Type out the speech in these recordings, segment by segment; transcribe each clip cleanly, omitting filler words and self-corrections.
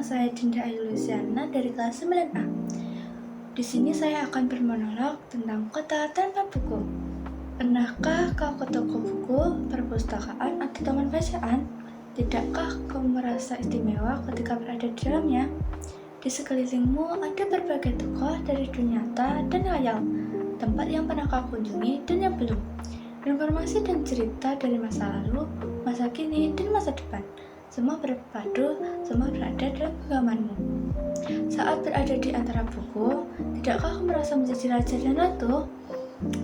saya Dinda Ayu Luciana dari kelas 9A. Di sini saya akan bermonolog tentang kota tanpa buku. Pernahkah kau ke toko buku, perpustakaan, atau taman bacaan? Tidakkah kau merasa istimewa ketika berada di dalamnya? Di sekelilingmu ada berbagai tokoh dari dunia nyata dan khayal, tempat yang pernah kau kunjungi dan yang belum. Informasi dan cerita dari masa lalu, masa kini, dan masa depan. Semua berpadu, semua berada dalam genggamanmu. Saat berada di antara buku, tidakkah kau merasa menjadi raja dan ratu?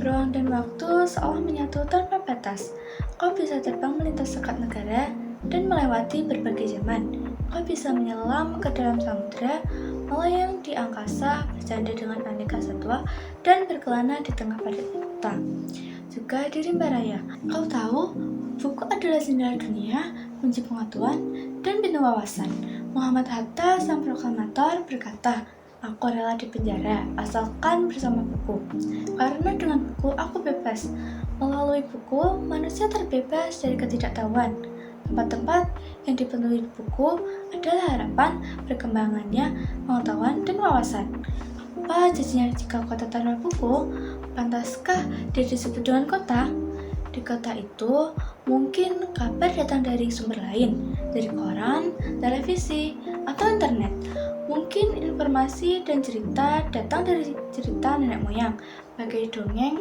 Ruang dan waktu seolah menyatu tanpa batas. Kau bisa terbang melintas sekat negara dan melewati berbagai zaman. Kau bisa menyelam ke dalam samudera, melayang di angkasa, bercanda dengan aneka satwa, dan berkelana di tengah padat kota. Juga di rimba raya. Kau tahu, buku adalah jendela dunia, kunci pengetahuan, dan pintu wawasan. Muhammad Hatta, sang proklamator, berkata, "Aku rela di penjara, asalkan bersama buku. Karena dengan buku, aku bebas. Melalui buku, manusia terbebas dari ketidaktahuan. Tempat-tempat yang dipenuhi buku adalah harapan, perkembangannya, pengetahuan, dan wawasan." Apa jadinya jika kota tanpa buku? Pantaskah dia disebut dengan kota? Di kota itu, mungkin kabar datang dari sumber lain, dari koran, televisi, atau internet. Mungkin informasi dan cerita datang dari cerita nenek moyang, bagai dongeng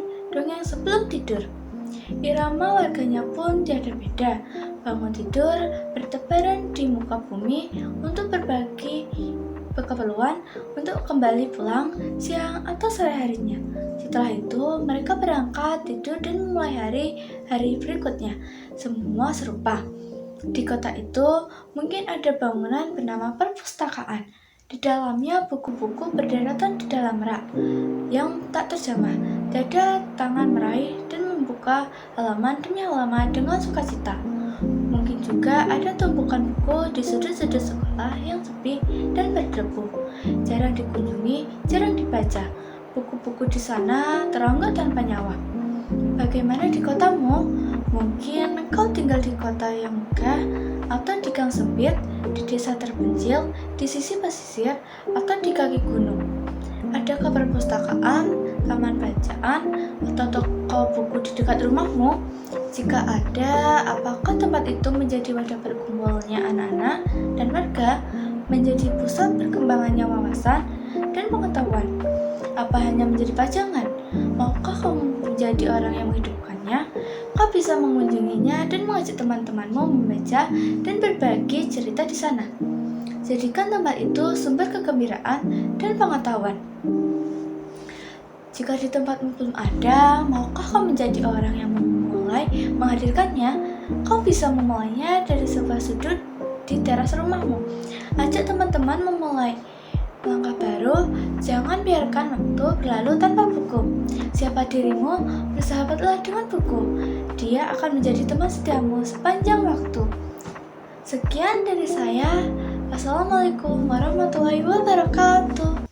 sebelum tidur. Irama warganya pun tiada beda, bangun tidur, bertebaran di muka bumi untuk berbagi keperluan untuk kembali pulang siang atau sore harinya. Setelah itu, mereka berangkat tidur dan memulai hari berikutnya. Semua serupa. Di kota itu, mungkin ada bangunan bernama perpustakaan. Di dalamnya buku-buku berderetan di dalam rak yang tak terjamah. Tiada tangan meraih dan membuka halaman demi halaman dengan sukacita. Mungkin juga ada tumpukan buku di sudut-sudut sekolah yang sepi dan berdebu. Jarang dikunjungi, jarang dibaca. Buku-buku di sana terangguk tanpa nyawa. Bagaimana di kotamu? Mungkin kau tinggal di kota yang megah, atau di gang sempit, di desa terpencil, di sisi pesisir, atau di kaki gunung. Adakah perpustakaan, taman bacaan, atau toko buku di dekat rumahmu? Jika ada, apakah tempat itu menjadi wadah berkumpulnya anak-anak dan warga, menjadi pusat perkembangannya wawasan dan pengetahuan? Apa hanya menjadi pajangan? Maukah kamu menjadi orang yang menghidupkannya? Kau bisa mengunjunginya dan mengajak teman-temanmu membaca dan berbagi cerita di sana. Jadikan tempat itu sumber kegembiraan dan pengetahuan. Jika di tempatmu belum ada, maukah kau menjadi orang yang memulai menghadirkannya? Kau bisa memulainya dari sebuah sudut di teras rumahmu. Ajak teman-teman memulai langkah baru, jangan biarkan waktu berlalu tanpa buku. Siapa dirimu, bersahabatlah dengan buku. Dia akan menjadi teman setiamu sepanjang waktu. Sekian dari saya. Wassalamualaikum warahmatullahi wabarakatuh.